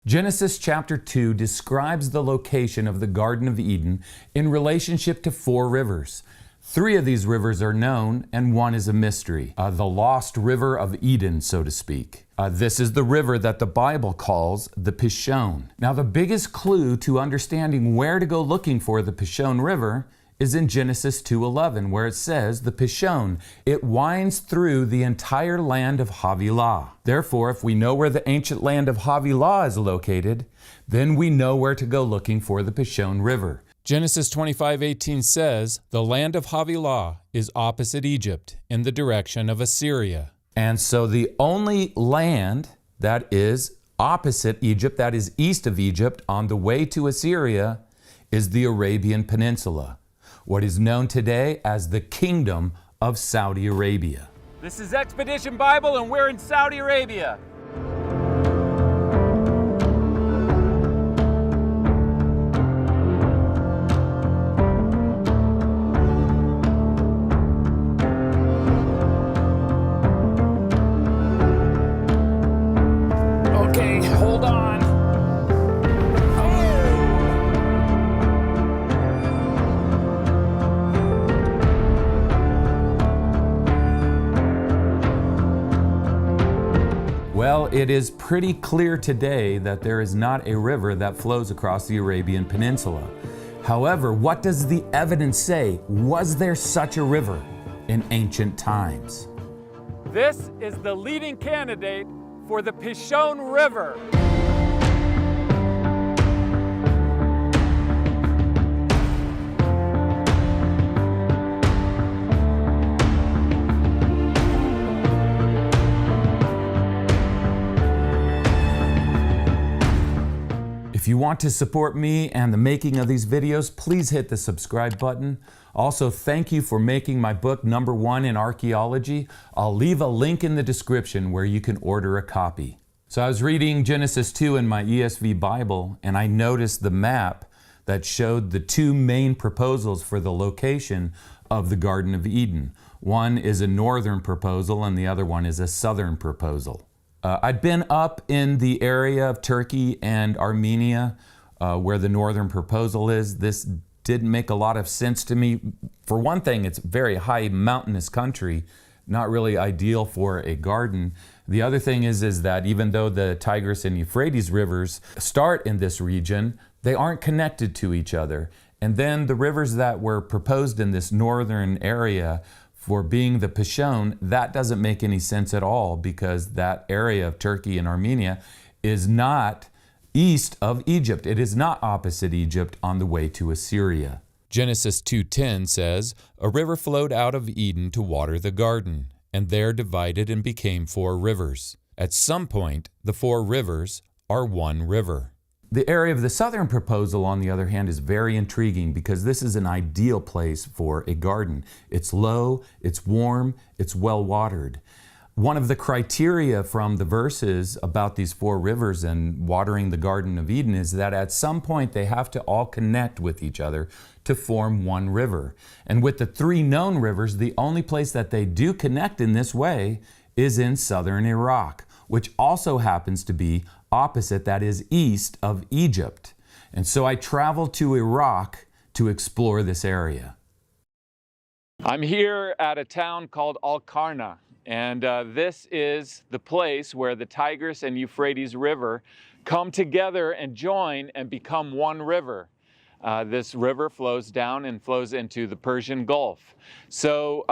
Genesis chapter 2 describes the location of the Garden of Eden in relationship to 4 rivers. 3 of these rivers are known, and 1 is a mystery. The lost river of Eden, so to speak. This is the river that the Bible calls the Pishon. Now, the biggest clue to understanding where to go looking for the Pishon River is in Genesis 2:11, where it says, the Pishon, it winds through the entire land of Havilah. Therefore, if we know where the ancient land of Havilah is located, then we know where to go looking for the Pishon River. Genesis 25:18 says, the land of Havilah is opposite Egypt in the direction of Assyria. And so the only land that is opposite Egypt, that is east of Egypt, on the way to Assyria, is the Arabian Peninsula, what is known today as the Kingdom of Saudi Arabia. This is Expedition Bible, and we're in Saudi Arabia. Okay, hold on. Well, it is pretty clear today that there is not a river that flows across the Arabian Peninsula. However, what does the evidence say? Was there such a river in ancient times? This is the leading candidate for the Pishon River. If you want to support me and the making of these videos, please hit the subscribe button. Also, thank you for making my book #1 in archaeology. I'll leave a link in the description where you can order a copy. So I was reading Genesis 2 in my ESV Bible, and I noticed the map that showed the 2 main proposals for the location of the Garden of Eden. One is a northern proposal and the other one is a southern proposal. I'd been up in the area of Turkey and Armenia where the northern proposal is. This didn't make a lot of sense to me. For one thing, it's a very high mountainous country, not really ideal for a garden. The other thing is that even though the Tigris and Euphrates rivers start in this region, they aren't connected to each other. And then the rivers that were proposed in this northern area for being the Pishon, that doesn't make any sense at all because that area of Turkey and Armenia is not east of Egypt. It is not opposite Egypt on the way to Assyria. Genesis 2:10 says, a river flowed out of Eden to water the garden, and there divided and became 4 rivers. At some point, the 4 rivers are one river. The area of the southern proposal, on the other hand, is very intriguing because this is an ideal place for a garden. It's low, it's warm, it's well watered. One of the criteria from the verses about these 4 rivers and watering the Garden of Eden is that at some point they have to all connect with each other to form one river. And with the 3 known rivers, the only place that they do connect in this way is in southern Iraq, which also happens to be opposite, that is east of Egypt. And so I traveled to Iraq to explore this area. I'm here at a town called Al-Qarna, and this is the place where the Tigris and Euphrates River come together and join and become one river. This river flows down and flows into the Persian Gulf. So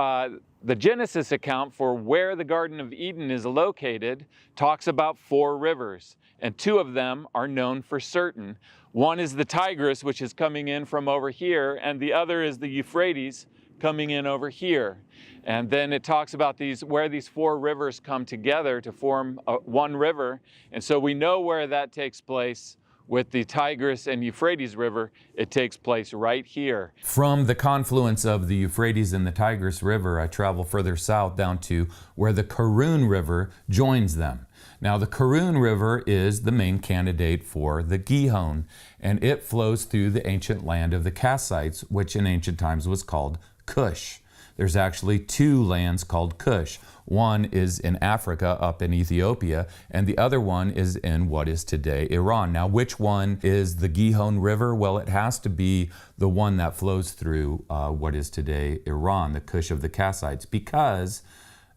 the Genesis account for where the Garden of Eden is located talks about 4 rivers, and 2 of them are known for certain. One is the Tigris, which is coming in from over here, and the other is the Euphrates coming in over here. And then it talks about where these 4 rivers come together to form one river, and so we know where that takes place. With the Tigris and Euphrates River, it takes place right here. From the confluence of the Euphrates and the Tigris River, I travel further south down to where the Karun River joins them. Now, the Karun River is the main candidate for the Gihon, and it flows through the ancient land of the Kassites, which in ancient times was called Cush. there's actually two lands called Kush. One is in Africa, up in Ethiopia, and the other one is in what is today Iran. Now, which one is the Gihon River? Well, it has to be the one that flows through what is today Iran, the Kush of the Kassites, because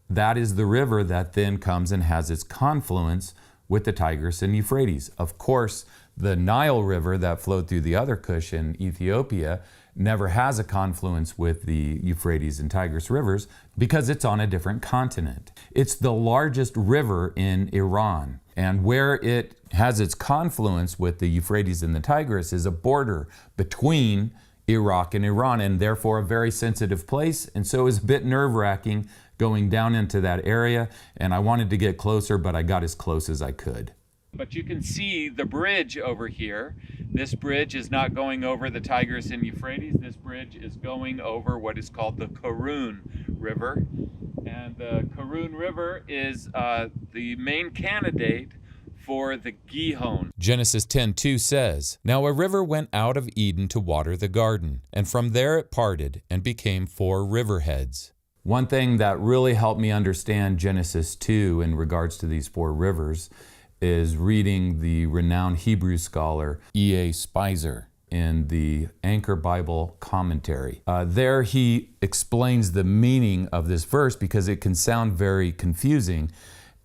that is the river that then comes and has its confluence with the Tigris and Euphrates. Of course, the Nile River that flowed through the other Kush in Ethiopia never has a confluence with the Euphrates and Tigris rivers because it's on a different continent. It's the largest river in Iran, and where it has its confluence with the Euphrates and the Tigris is a border between Iraq and Iran, and therefore a very sensitive place, and so it's a bit nerve-wracking going down into that area, and I wanted to get closer, but I got as close as I could. But you can see the bridge over here. This bridge is not going over the Tigris and Euphrates. This bridge is going over what is called the Karun River. And the Karun River is the main candidate for the Gihon. Genesis 10:2 says, "Now a river went out of Eden to water the garden, and from there it parted and became 4 riverheads." One thing that really helped me understand Genesis 2 in regards to these 4 rivers is reading the renowned Hebrew scholar E.A. Spicer in the Anchor Bible commentary. There he explains the meaning of this verse because it can sound very confusing.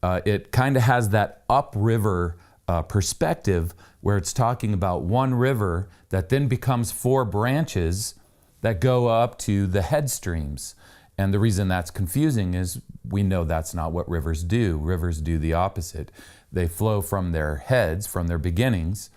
It kind of has that upriver perspective where it's talking about one river that then becomes 4 branches that go up to the headstreams. And the reason that's confusing is we know that's not what rivers do. Rivers do the opposite. They flow from their heads, from their beginnings,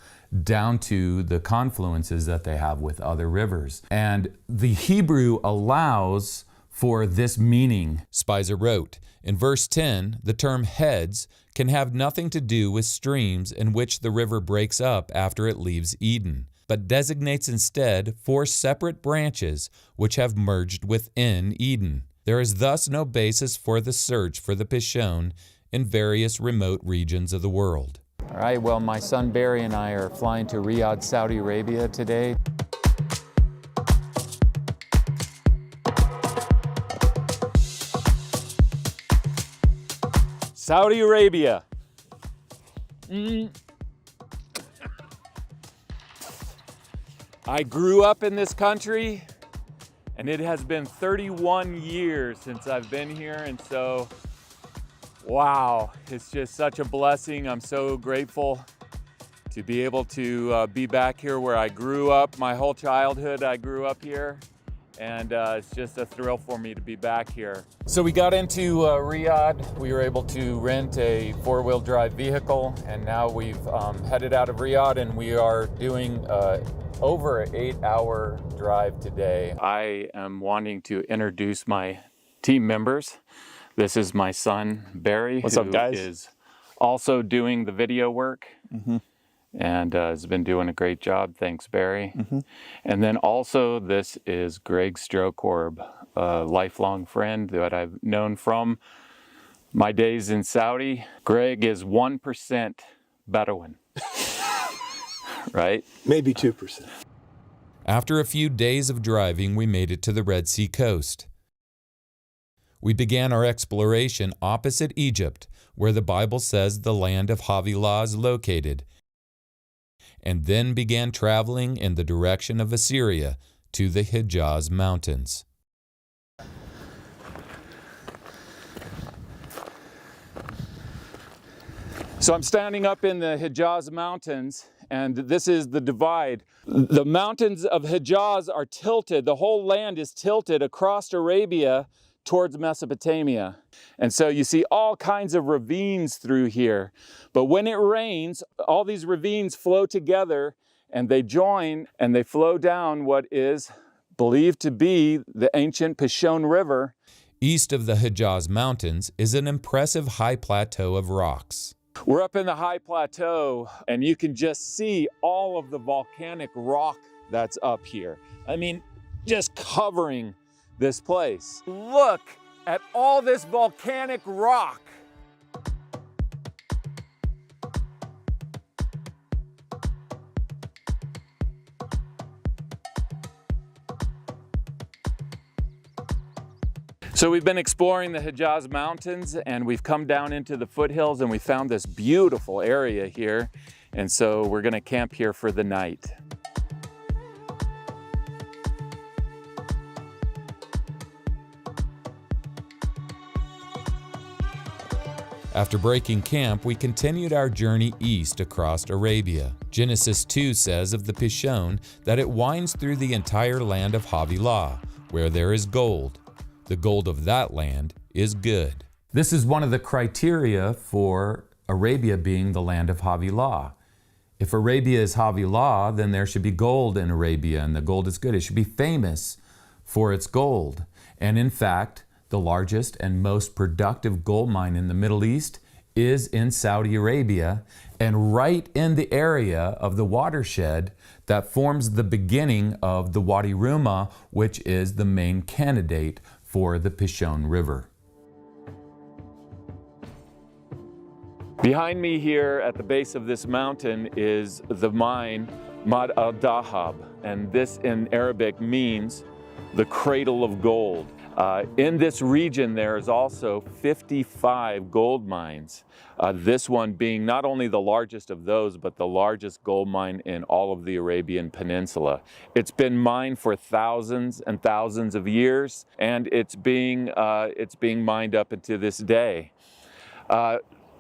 down to the confluences that they have with other rivers. And the Hebrew allows for this meaning. Spicer wrote, in verse 10, the term heads can have nothing to do with streams in which the river breaks up after it leaves Eden, but designates instead 4 separate branches which have merged within Eden. There is thus no basis for the search for the Pishon in various remote regions of the world. All right, well, my son Barry and I are flying to Riyadh, Saudi Arabia today. Saudi Arabia. I grew up in this country, and it has been 31 years since I've been here, and so, wow, it's just such a blessing. I'm so grateful to be able to be back here where I grew up. My whole childhood, I grew up here, and it's just a thrill for me to be back here. So we got into Riyadh. We were able to rent a 4-wheel drive vehicle, and now we've headed out of Riyadh, and we are doing over an 8-hour drive today. I am wanting to introduce my team members. This is my son, Barry. What's up, guys? Who is also doing the video work. And has been doing a great job. Thanks, Barry. And then also, this is Greg Strokorb, a lifelong friend that I've known from my days in Saudi. Greg is 1% Bedouin, right? Maybe 2%. After a few days of driving, we made it to the Red Sea coast. We began our exploration opposite Egypt, where the Bible says the land of Havilah is located, and then began traveling in the direction of Assyria to the Hijaz mountains. So I'm standing up in the Hijaz mountains, and this is the divide. The mountains of Hijaz are tilted. The whole land is tilted across Arabia towards Mesopotamia. And so you see all kinds of ravines through here. But when it rains, all these ravines flow together and they join and they flow down what is believed to be the ancient Pishon River. East of the Hijaz mountains is an impressive high plateau of rocks. We're up in the high plateau and you can just see all of the volcanic rock that's up here. I mean, just covering this place. Look at all this volcanic rock. So we've been exploring the Hijaz Mountains, and we've come down into the foothills, and we found this beautiful area here. And so we're gonna camp here for the night. After breaking camp, we continued our journey east across Arabia. Genesis 2 says of the Pishon that it winds through the entire land of Havilah, where there is gold. The gold of that land is good. This is one of the criteria for Arabia being the land of Havilah. If Arabia is Havilah, then there should be gold in Arabia, and the gold is good. It should be famous for its gold. And in fact, the largest and most productive gold mine in the Middle East is in Saudi Arabia, and right in the area of the watershed that forms the beginning of the Wadi Ar-Rummah, which is the main candidate for the Pishon River. Behind me here at the base of this mountain is the mine Ma'ad al-Dahab, and this in Arabic means the cradle of gold. In this region there is also 55 gold mines, this one being not only the largest of those, but the largest gold mine in all of the Arabian Peninsula. It's been mined for thousands and thousands of years, and it's being mined up into this day.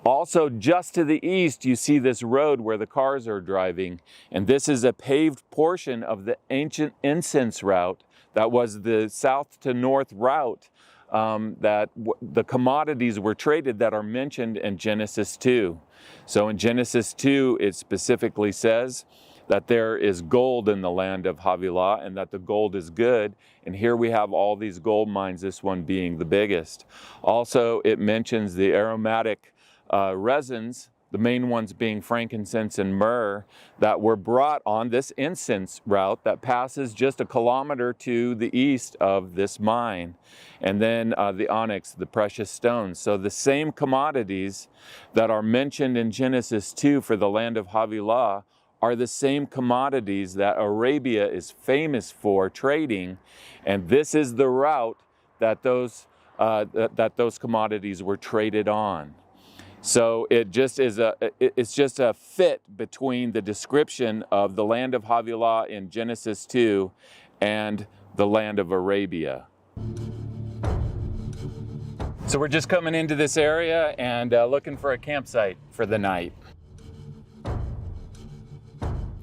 Also, just to the east, you see this road where the cars are driving, and this is a paved portion of the ancient incense route that was the south to north route that the commodities were traded that are mentioned in Genesis 2. So in Genesis 2, it specifically says that there is gold in the land of Havilah and that the gold is good. And here we have all these gold mines, this one being the biggest. Also, it mentions the aromatic resins, the main ones being frankincense and myrrh, that were brought on this incense route that passes just a kilometer to the east of this mine. And then the onyx, the precious stones. So the same commodities that are mentioned in Genesis 2 for the land of Havilah are the same commodities that Arabia is famous for trading. And this is the route that those commodities were traded on. So it just is it's just a fit between the description of the land of Havilah in Genesis 2 and the land of Arabia. So we're just coming into this area and looking for a campsite for the night.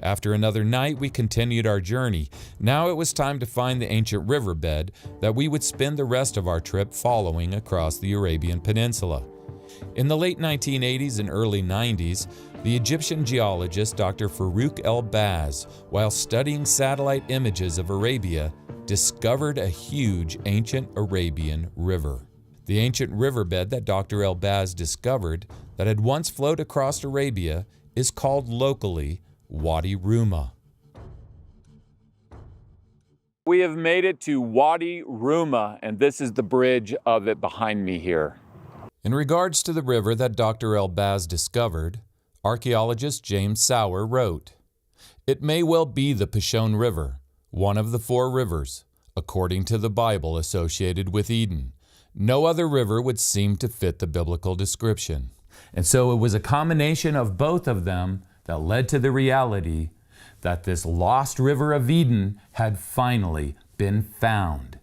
After another night, we continued our journey. Now it was time to find the ancient riverbed that we would spend the rest of our trip following across the Arabian Peninsula. In the late 1980s and early 90s, the Egyptian geologist Dr. Farouk El-Baz, while studying satellite images of Arabia, discovered a huge ancient Arabian river. The ancient riverbed that Dr. El-Baz discovered that had once flowed across Arabia is called locally Wadi Rum. We have made it to Wadi Rum, and this is the bridge of it behind me here. In regards to the river that Dr. El-Baz discovered, archaeologist James Sauer wrote, "It may well be the Pishon River, one of the 4 rivers, according to the Bible associated with Eden. No other river would seem to fit the biblical description." And so it was a combination of both of them that led to the reality that this lost river of Eden had finally been found.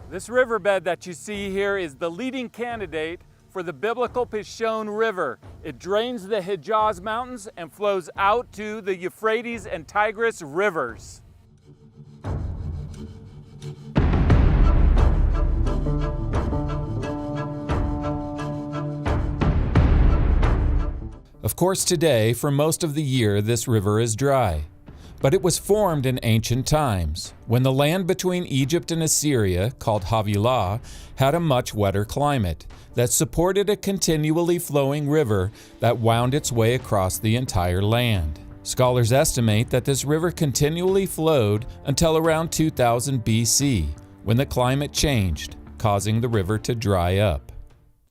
This riverbed that you see here is the leading candidate for the biblical Pishon River. It drains the Hijaz Mountains and flows out to the Euphrates and Tigris rivers. Of course, today, for most of the year, this river is dry. But it was formed in ancient times, when the land between Egypt and Assyria, called Havilah, had a much wetter climate that supported a continually flowing river that wound its way across the entire land. Scholars estimate that this river continually flowed until around 2000 BC, when the climate changed, causing the river to dry up.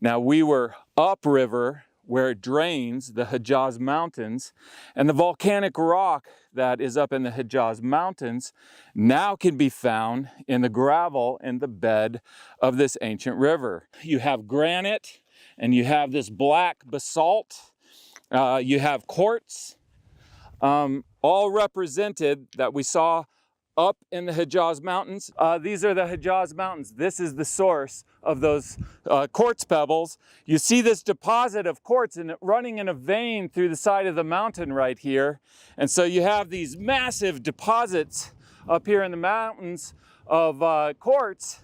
Now we were upriver where it drains the Hijaz Mountains, and the volcanic rock that is up in the Hijaz Mountains now can be found in the gravel in the bed of this ancient river. You have granite, and you have this black basalt, you have quartz, all represented that we saw up in the Hijaz Mountains. These are the Hijaz Mountains. This is the source of those quartz pebbles. You see this deposit of quartz running in a vein through the side of the mountain right here. And so you have these massive deposits up here in the mountains of quartz.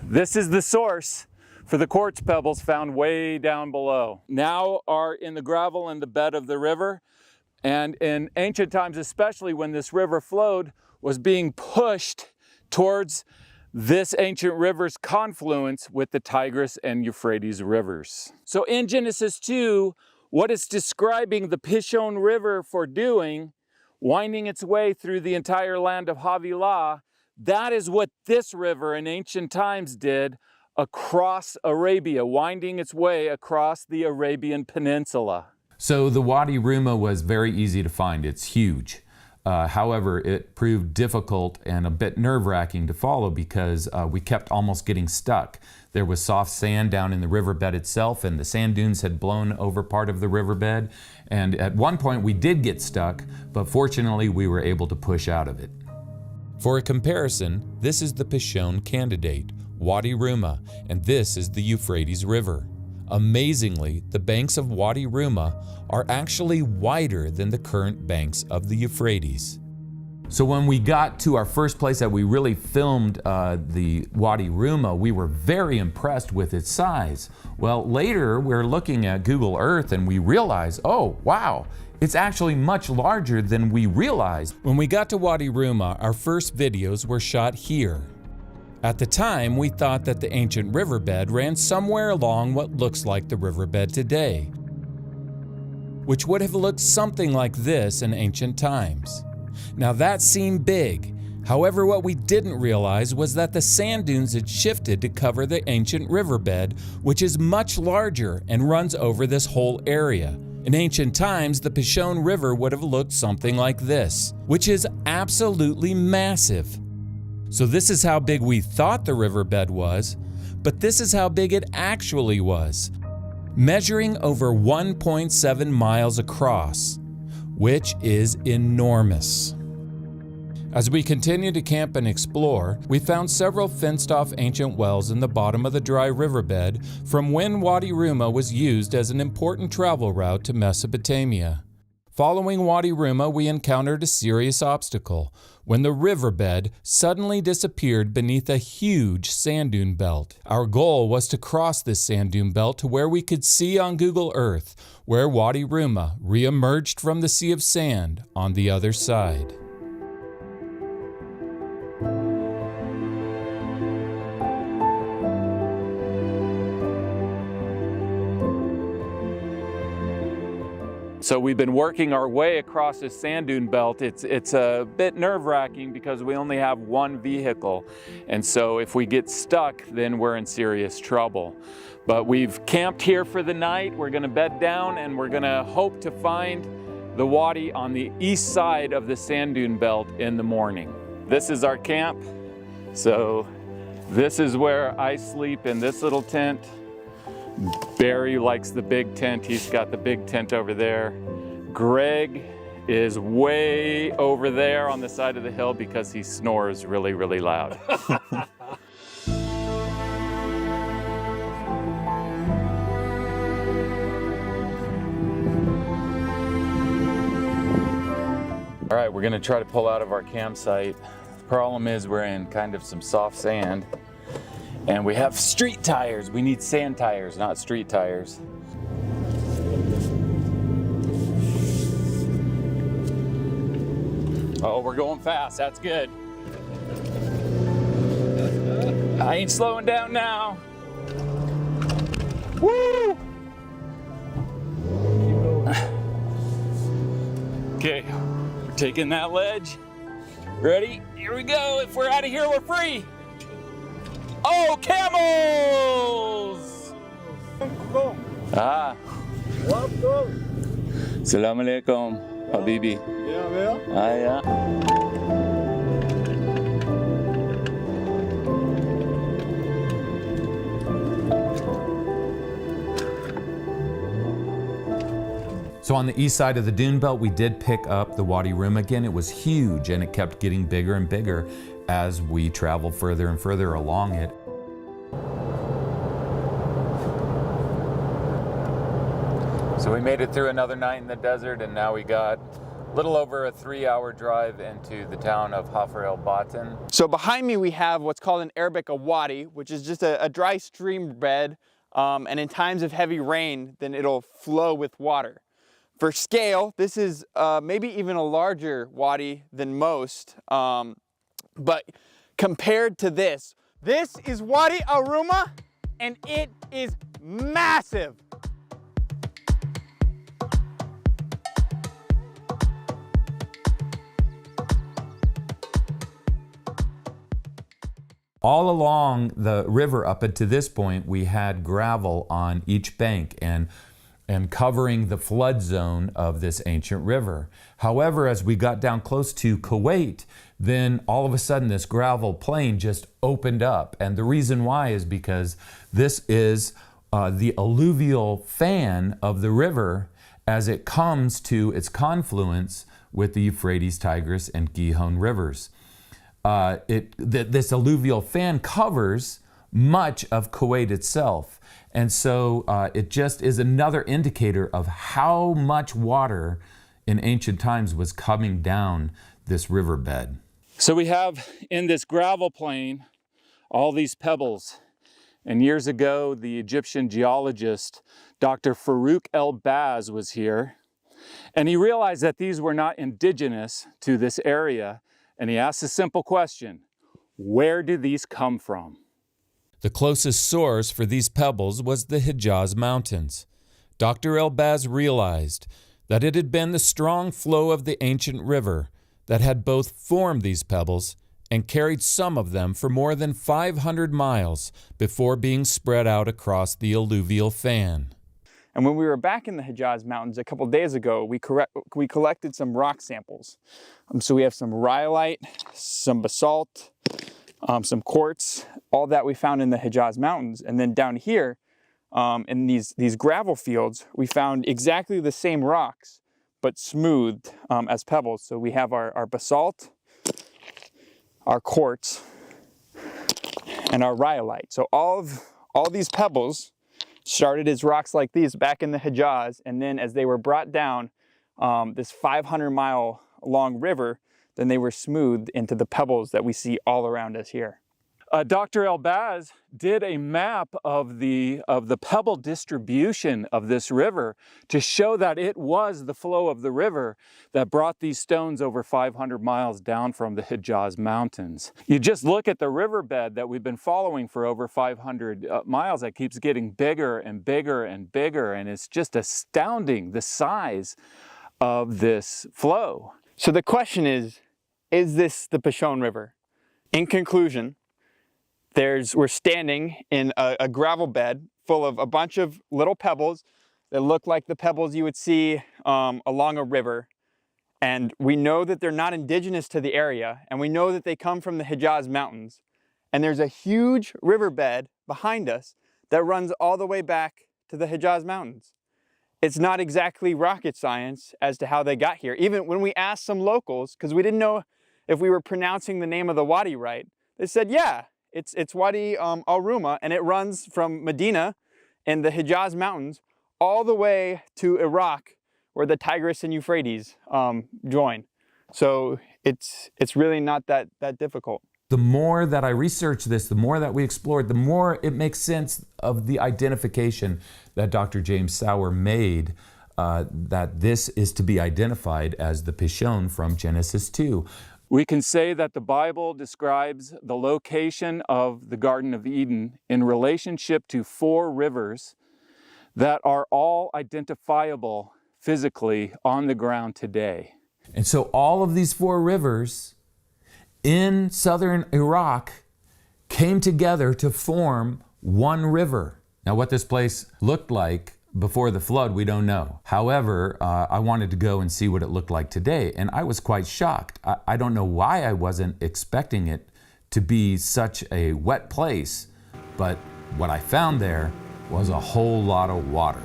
This is the source for the quartz pebbles found way down below. Now are in the gravel in the bed of the river. And in ancient times, especially when this river flowed, was being pushed towards this ancient river's confluence with the Tigris and Euphrates rivers. So in Genesis 2, what it's describing the Pishon River for doing, winding its way through the entire land of Havilah, that is what this river in ancient times did across Arabia, winding its way across the Arabian Peninsula. So the Wadi Rumma was very easy to find. It's huge. However, it proved difficult and a bit nerve-wracking to follow because we kept almost getting stuck. There was soft sand down in the riverbed itself, and the sand dunes had blown over part of the riverbed. And at one point we did get stuck, but fortunately we were able to push out of it. For a comparison, this is the Pishon candidate, Wadi Rumma, and this is the Euphrates River. Amazingly, the banks of Wadi Rumma are actually wider than the current banks of the Euphrates. So when we got to our first place that we really filmed the Wadi Rumma, we were very impressed with its size. Well, later we're looking at Google Earth and we realize, oh wow, it's actually much larger than we realized. When we got to Wadi Rumma, our first videos were shot here. At the time, we thought that the ancient riverbed ran somewhere along what looks like the riverbed today, which would have looked something like this in ancient times. Now that seemed big. However, what we didn't realize was that the sand dunes had shifted to cover the ancient riverbed, which is much larger and runs over this whole area. In ancient times, the Pishon River would have looked something like this, which is absolutely massive. So this is how big we thought the riverbed was, but this is how big it actually was, measuring over 1.7 miles across, which is enormous. As we continued to camp and explore, we found several fenced-off ancient wells in the bottom of the dry riverbed from when Wadi Rumma was used as an important travel route to Mesopotamia. Following Wadi Rumma, we encountered a serious obstacle when the riverbed suddenly disappeared beneath a huge sand dune belt. Our goal was to cross this sand dune belt to where we could see on Google Earth where Wadi Rumma re-emerged from the sea of sand on the other side. So we've been working our way across this sand dune belt. It's a bit nerve-wracking because we only have one vehicle. And so if we get stuck, then we're in serious trouble. But we've camped here for the night. We're gonna bed down and we're gonna hope to find the wadi on the east side of the sand dune belt in the morning. This is our camp. So this is where I sleep, in this little tent. Barry likes the big tent. He's got the big tent over there. Greg is way over there on the side of the hill because he snores really, really loud. All right, we're gonna try to pull out of our campsite. The problem is we're in kind of some soft sand. And we have street tires. We need sand tires, not street tires. Oh, we're going fast. That's good. I ain't slowing down now. Woo! Okay, we're taking that ledge. Ready? Here we go. If we're out of here, we're free. Oh, camels! Ah. Assalamu alaikum, Habibi. Ah, yeah. So on the east side of the dune belt, we did pick up the Wadi Rum again. It was huge and it kept getting bigger and bigger as we traveled further and further along it. So we made it through another night in the desert, and now we got a little over a 3-hour drive into the town of Hafr el-Batin. So behind me we have what's called in Arabic a wadi, which is just a dry stream bed, and in times of heavy rain, then it'll flow with water. For scale, this is maybe even a larger wadi than most, but compared to this is Wadi Ar-Rummah, and it is massive. All along the river up until this point, we had gravel on each bank and covering the flood zone of this ancient river. However, as we got down close to Kuwait, then all of a sudden this gravel plain just opened up. And the reason why is because this is the alluvial fan of the river as it comes to its confluence with the Euphrates, Tigris, and Gihon rivers. This alluvial fan covers much of Kuwait itself. And so it just is another indicator of how much water in ancient times was coming down this riverbed. So we have in this gravel plain all these pebbles. And years ago, the Egyptian geologist, Dr. Farouk El-Baz, was here. And he realized that these were not indigenous to this area. And he asked a simple question: where do these come from? The closest source for these pebbles was the Hijaz Mountains. Dr. El-Baz realized that it had been the strong flow of the ancient river that had both formed these pebbles and carried some of them for more than 500 miles before being spread out across the alluvial fan. And when we were back in the Hijaz Mountains a couple days ago, we collected some rock samples. So we have some rhyolite, some basalt, some quartz, all that we found in the Hijaz Mountains. And then down here, in these gravel fields, we found exactly the same rocks, but smoothed as pebbles. So we have our basalt, our quartz, and our rhyolite. So all these pebbles started as rocks like these back in the Hijaz, and then as they were brought down this 500-mile long river, then they were smoothed into the pebbles that we see all around us here. Dr. El-Baz did a map of the pebble distribution of this river to show that it was the flow of the river that brought these stones over 500 miles down from the Hijaz Mountains. You just look at the riverbed that we've been following for over 500 miles that keeps getting bigger and bigger and bigger, and it's just astounding the size of this flow. So the question is this the Pishon River? In conclusion, we're standing in a gravel bed full of a bunch of little pebbles that look like the pebbles you would see along a river. And we know that they're not indigenous to the area, and we know that they come from the Hijaz Mountains. And there's a huge riverbed behind us that runs all the way back to the Hijaz Mountains. It's not exactly rocket science as to how they got here. Even when we asked some locals, because we didn't know if we were pronouncing the name of the wadi right, they said, yeah, it's Wadi Ar-Rummah, and it runs from Medina in the Hijaz Mountains all the way to Iraq, where the Tigris and Euphrates join. So it's really not that difficult. The more that I researched this, the more that we explored, the more it makes sense of the identification that Dr. James Sauer made, that this is to be identified as the Pishon from Genesis 2. We can say that the Bible describes the location of the Garden of Eden in relationship to 4 rivers that are all identifiable physically on the ground today. And so all of these 4 rivers in southern Iraq came together to form one river. Now what this place looked like before the flood, we don't know. However, I wanted to go and see what it looked like today, and I was quite shocked. I don't know why I wasn't expecting it to be such a wet place, but what I found there was a whole lot of water.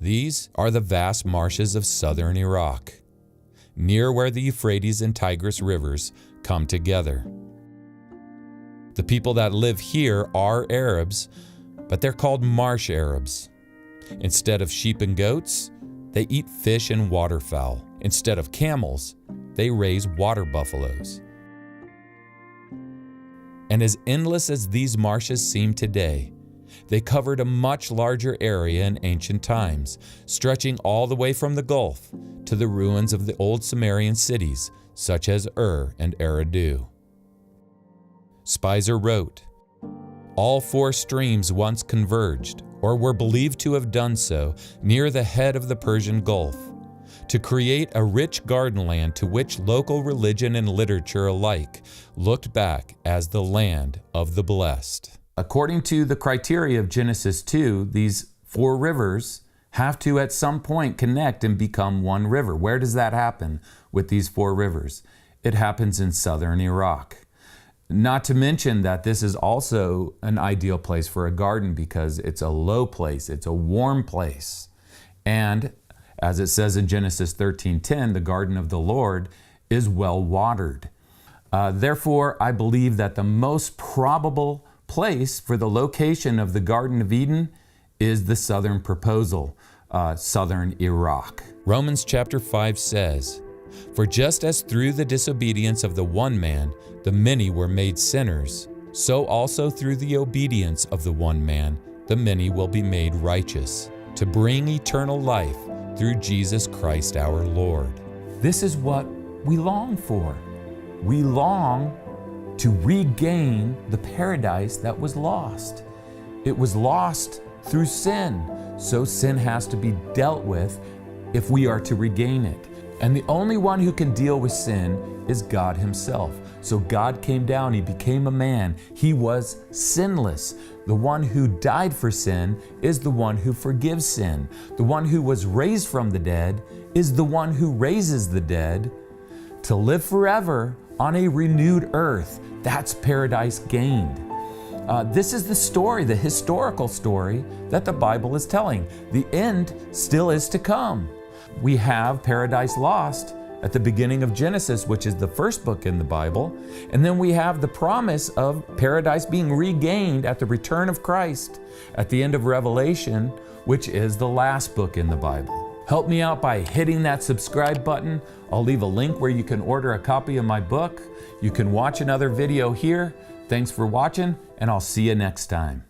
These are the vast marshes of southern Iraq, near where the Euphrates and Tigris rivers come together. The people that live here are Arabs, but they're called marsh Arabs. Instead of sheep and goats, they eat fish and waterfowl. Instead of camels, they raise water buffaloes. And as endless as these marshes seem today, they covered a much larger area in ancient times, stretching all the way from the Gulf to the ruins of the old Sumerian cities, such as Ur and Eridu. Spicer wrote, "All four streams once converged, or were believed to have done so, near the head of the Persian Gulf, to create a rich garden land to which local religion and literature alike looked back as the land of the blessed." According to the criteria of Genesis 2, these four rivers have to at some point connect and become one river. Where does that happen with these four rivers? It happens in southern Iraq. Not to mention that this is also an ideal place for a garden because it's a low place, it's a warm place. And as it says in Genesis 13:10, the garden of the Lord is well watered. Therefore, I believe that the most probable place for the location of the Garden of Eden is the southern proposal, southern Iraq. Romans chapter 5 says, "For just as through the disobedience of the one man the many were made sinners, so also through the obedience of the one man the many will be made righteous, to bring eternal life through Jesus Christ our Lord." This is what we long for. We long to regain the paradise that was lost. It was lost through sin, so sin has to be dealt with if we are to regain it. And the only one who can deal with sin is God Himself. So God came down, He became a man. He was sinless. The one who died for sin is the one who forgives sin. The one who was raised from the dead is the one who raises the dead to live forever on a renewed earth. That's paradise gained. This is the story, the historical story that the Bible is telling. The end still is to come. We have paradise lost at the beginning of Genesis, which is the first book in the Bible. And then we have the promise of paradise being regained at the return of Christ at the end of Revelation, which is the last book in the Bible. Help me out by hitting that subscribe button. I'll leave a link where you can order a copy of my book. You can watch another video here. Thanks for watching, and I'll see you next time.